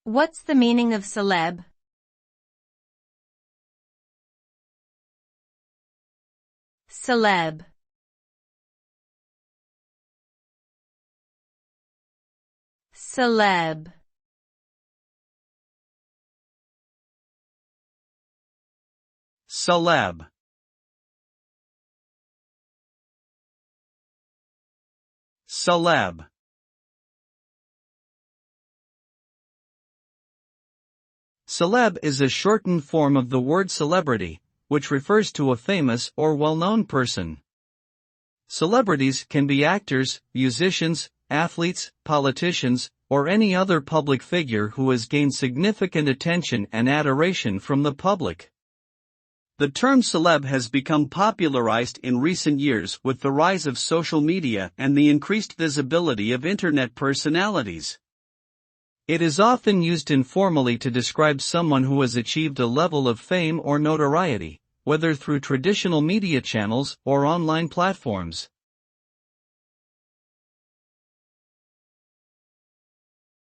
What's the meaning of celeb? Celeb. Celeb. Celeb. Celeb. Celeb is a shortened form of the word celebrity, which refers to a famous or well-known person. Celebrities can be actors, musicians, athletes, politicians, or any other public figure who has gained significant attention and adoration from the public. The term celeb has become popularized in recent years with the rise of social media and the increased visibility of internet personalities. It is often used informally to describe someone who has achieved a level of fame or notoriety, whether through traditional media channels or online platforms.